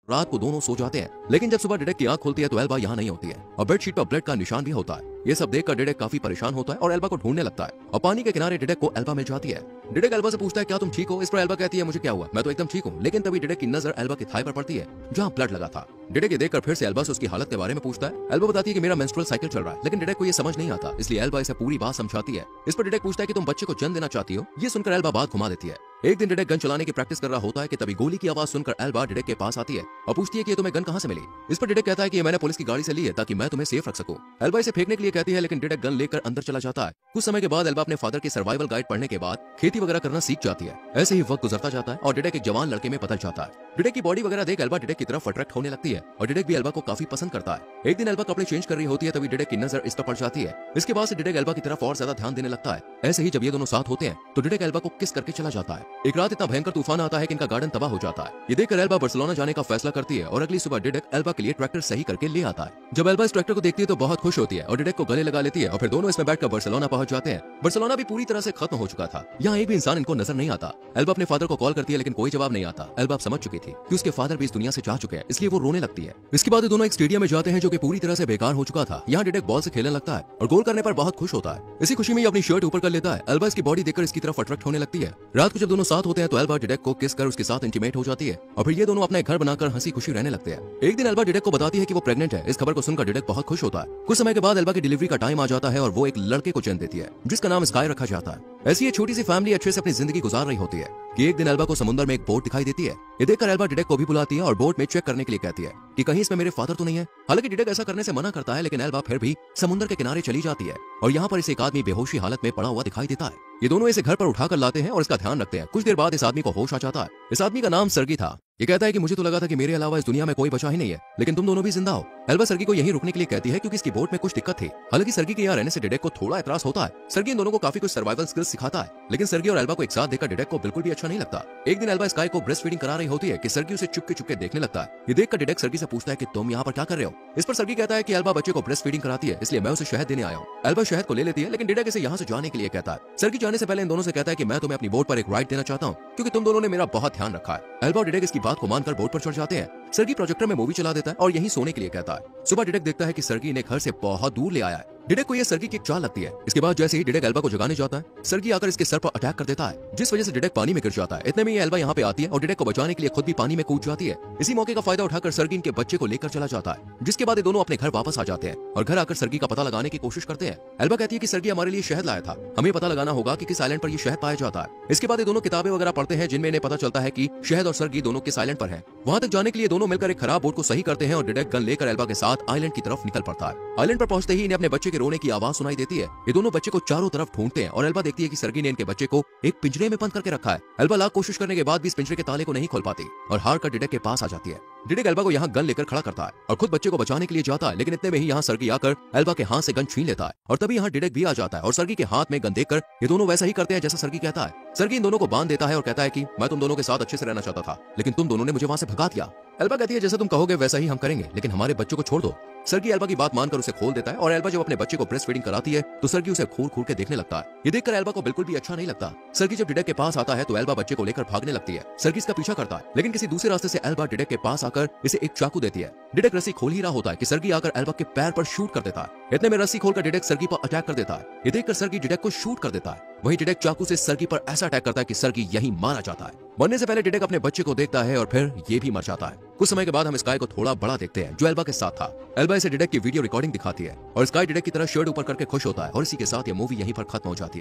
रात को दोनों सो जाते हैं, लेकिन जब सुबह डिडेक की आंख खुलती है तो एल्बा यहाँ नहीं होती है और बेडशीट पर ब्लड का निशान भी होता है। ये सब देखकर डिडेक काफी परेशान होता है और एल्बा को ढूंढने लगता है और पानी के किनारे डिडेक को एल्बा मिल जाती है। डिडेक एल्बा से पूछता है क्या तुम ठीक हो? इस पर एल्बा कहती है मुझे क्या हुआ, मैं तो एकदम ठीक हूँ। लेकिन तभी डिडेक की नजर एल्बा की थाई पर पड़ती है जहाँ ब्लड लगा था। डिडेक ये देखकर फिर से एल्बा से उसकी हालत के बारे में पूछता है। एल्बा बताती है कि मेरा मेंस्ट्रुअल साइकिल चल रहा है, लेकिन डिडेक को ये समझ नहीं आता, इसलिए एल्बा इसे पूरी बात समझाती है। इस पर डिडेक पूछता है कि तुम बच्चे को जन्म देना चाहती हो? ये सुनकर एल्बा बात घुमा देती है। एक दिन डिडेक गन चलाने की प्रैक्टिस कर रहा होता है कि तभी गोली की आवाज सुनकर एल्बा डिडेक के पास आती है और पूछती है कि ये तुम्हें गन कहां से मिली? इस पर डिडेक कहता है कि ये मैंने पुलिस की गाड़ी से ली है ताकि मैं तुम्हें सेफ रख सकूं। एल्बा इसे फेंकने के लिए कहती है, लेकिन डिडेक गन लेकर अंदर चला जाता है। कुछ समय के बाद एल्बा अपने फादर की सर्वाइवल गाइड पढ़ने के बाद खेती वगैरह करना सीख जाती है। ऐसे ही वक्त गुजरता जाता है और डिडेक एक जवान लड़के में बदल जाता है। डिडेक की बॉडी वगैरह देख एल्बा डिडेक की तरफ अट्रैक्ट होने लगती है और डिडेक भी एल्बा को काफी पसंद करता है। एक दिन एल्बा कपड़े चेंज कर रही होती है, तभी डिडेक की नजर इस पर पड़ जाती है। इसके बाद से डिडेक एल्बा की तरफ और ज्यादा ध्यान देने लगता है। ऐसे ही जब ये दोनों साथ होते हैं तो डिडेक एल्बा को किस करके चला जाता है। एक रात इतना भयंकर तूफान आता है कि इनका गार्डन तबाह हो जाता है। ये देखकर एल्बा बार्सिलोना जाने का फैसला करती है और अगली सुबह डिडेक एल्बा के लिए ट्रैक्टर सही करके ले आता है। जब एल्बा इस ट्रैक्टर को देखती है तो बहुत खुश होती है और डिडेक को गले लगा लेती है और फिर दोनों इसमें बैठकर बार्सिलोना पहुंच जाते हैं। बार्सिलोना भी पूरी तरह से खत्म हो चुका था, यहाँ एक भी इंसान इनको नजर नहीं आता। एल्बा अपने फादर को कॉल करती है लेकिन कोई जवाब नहीं आता। एल्बा समझ चुकी थी कि उसके फादर भी इस दुनिया से जा चुके हैं, इसलिए वो रोने लगती है। इसके बाद दोनों एक स्टेडियम में जाते हैं जो कि पूरी तरह से बेकार हो चुका था। यहाँ डिडेक बॉल से खेलने लगता है और गोल करने पर बहुत खुश होता है। इसी खुशी में ये अपनी शर्ट ऊपर कर लेता है। एल्बा इसकी बॉडी देखकर इसकी तरफ अट्रैक्ट होने लगती है। रात को जब दोनों साथ होते हैं तो एल्बा डिडेक को किस कर उसके साथ इंटीमेट हो जाती है और फिर ये दोनों अपने घर बनाकर हंसी खुशी रहने लगते हैं। एक दिन एल्बा डिडेक को बताती है कि वो प्रेग्नेंट है। इस खबर को सुनकर डिडेक बहुत खुश होता है। कुछ समय के बाद एल्बा की डिलीवरी का टाइम आ जाता है और वो एक लड़के को जन्म देती है जिसका नाम स्काई रखा जाता है। ऐसी ये छोटी सी फैमिली अच्छे से अपनी जिंदगी गुजार रही होती है कि एक दिन एल्बा को समुद्र में एक बोट दिखाई देती है। ये देखकर एल्बा डिडेक को भी बुलाती है और बोट में चेक करने के लिए कहती है कि कहीं इसमें मेरे फादर तो नहीं है। हालांकि डिडेक ऐसा करने से मना करता है, लेकिन एल्बा फिर भी समुद्र के किनारे चली जाती है और यहाँ पर इसे एक आदमी बेहोशी हालत में पड़ा हुआ दिखाई देता है। ये दोनों इसे घर पर उठाकर लाते हैं और इसका ध्यान रखते हैं। कुछ देर बाद इस आदमी को होश आ जाता है। इस आदमी का नाम सर्गी था। ये कहता है कि मुझे तो लगा था कि मेरे अलावा इस दुनिया में कोई बचा ही नहीं है, लेकिन तुम दोनों भी जिंदा हो। एल्बा सर्गी को यहीं रुकने के लिए कहती है क्योंकि इसकी बोट में कुछ दिक्कत थी। हालांकि सर्गी के यहाँ रहने से डिडेक को थोड़ा एतराज होता है। सर्गी इन दोनों को काफी कुछ सर्वाइवल स्किल्स सिखाता है, लेकिन सर्गी और एल्बा को एक साथ देखकर डिडेक को बिल्कुल भी अच्छा नहीं लगता। एक दिन एल्बा स्काई को ब्रेस्ट फीडिंग करा रही होती है कि सर्गी उसे चुपके चुपके देखने लगता है। ये देखकर डिडेक सर्गी से पूछता है कि तुम यहाँ पर क्या कर रहे हो? इस पर सर्गी कहता है कि एल्बा बच्चे को ब्रेस्ट फीडिंग कराती है, इसलिए मैं उसे शहद देने आया हूँ। एल्बा शहद को ले लेती है, लेकिन डिडेक इसे यहाँ से जाने के लिए कहता है। सर्गी जाने से पहले इन दोनों से कहता है कि मैं तुम्हें अपनी बोट पर एक राइड देना चाहता हूँ क्योंकि तुम दोनों ने मेरा बहुत ध्यान रखा है। एल्बा और डिडेक इसकी बात को मानकर बोट पर चढ़ जाते हैं। सर्गी प्रोजेक्टर में मूवी चला देता है और यहीं सोने के लिए कहता है। सुबह डिडेक देखता है कि सर्गी ने घर से बहुत दूर ले आया है। डिडेक को यह सर्गी की एक चाल लगती है। इसके बाद जैसे ही डिडेक एल्बा को जगाने जाता है, सर्गी आकर इसके सर पर अटैक कर देता है, जिस वजह से डिडेक पानी में गिर जाता है। इतने में ये एल्बा यहाँ पे आती है और डिडेक को बचाने के लिए खुद भी पानी में कूद जाती है। इसी मौके का फायदा उठाकर सर्गी इनके बच्चे को लेकर चला जाता है, जिसके बाद ये दोनों अपने घर वापस आ जाते हैं और घर आकर सर्गी का पता लगाने की कोशिश करते हैं। एल्बा कहती है कि सर्गी हमारे लिए शहद लाया था, हमें पता लगाना होगा कि किस आइलैंड पर ये शहद पाया जाता है। इसके बाद ये दोनों किताबें वगैरह पढ़ते हैं जिनमें इन्हें पता चलता है कि शहद और सर्गी दोनों किस आइलैंड पर है। वहां तक जाने के लिए दोनों मिलकर एक खराब बोट को सही करते हैं और डिडेक गन लेकर एल्बा के साथ आइलैंड की तरफ निकल पड़ता है। आइलैंड पर पहुंचते ही इन्हें अपने बच्चे के रोने की आवाज सुनाई देती है। ये दोनों बच्चे को चारों तरफ ढूंढते हैं और एल्बा देखती है कि सर्गी ने इनके बच्चे को एक पिंजरे में बंद करके रखा है। एल्बा लाख कोशिश करने के बाद भी इस पिंजरे के ताले को नहीं खोल पाती और हार कर डिडेक के पास आ जाती है। डिडेक एल्बा को यहाँ गन लेकर खड़ा करता है और खुद बच्चे को बचाने के लिए जाता है, लेकिन इतने में ही यहाँ सर्गी आकर एल्बा के हाथ से गन छीन लेता है और तभी यहाँ डिडेक भी आ जाता है और सर्गी के हाथ में गन देखकर ये दोनों वैसा ही करते हैं जैसा सर्गी कहता है। सर्गी इन दोनों को बांध देता है और कहता है कि मैं तुम दोनों के साथ अच्छे से रहना चाहता था, लेकिन तुम दोनों ने मुझे वहां से भगा दिया। एल्बा कहती है जैसा तुम कहोगे वैसा ही हम करेंगे, लेकिन हमारे बच्चों को छोड़ दो। सर्गी एल्बा की बात मानकर उसे खोल देता है और एल्बा जब अपने बच्चे को ब्रेस्ट फीडिंग कराती है तो सर्गी उसे घूर घूर के देखने लगता है। ये देखकर एल्बा को बिल्कुल भी अच्छा नहीं लगता। सर्गी जब डिडेक के पास आता है तो एल्बा बच्चे को लेकर भागने लगती है। सर्गी इसका पीछा करता है, लेकिन किसी दूसरे रास्ते से एल्बा डिडेक के पास आकर इसे एक चाकू देती है। डिडेक रस्सी खोल ही रहा होता है कि सर्गी आकर एल्बा के पैर पर शूट कर देता है। इतने में रस्सी खोलकर डिडेक सर्गी पर अटैक कर देता है। ये देखकर सर्गी डिडेक को शूट कर देता है। वहीं डिडेक चाकू से सर्गी पर ऐसा अटैक करता है कि सर्गी यहीं मारा जाता है। मरने से पहले डिडेक अपने बच्चे को देखता है और फिर ये भी मर जाता है। कुछ समय के बाद हम स्काई को थोड़ा बड़ा देखते हैं जो एल्बा के साथ था। एल्बा इसे डिडेक की वीडियो रिकॉर्डिंग दिखाती है और स्काई डिडेक की तरह शर्ट ऊपर करके खुश होता है और इसी के साथ ये मूवी यहीं पर खत्म हो जाती है।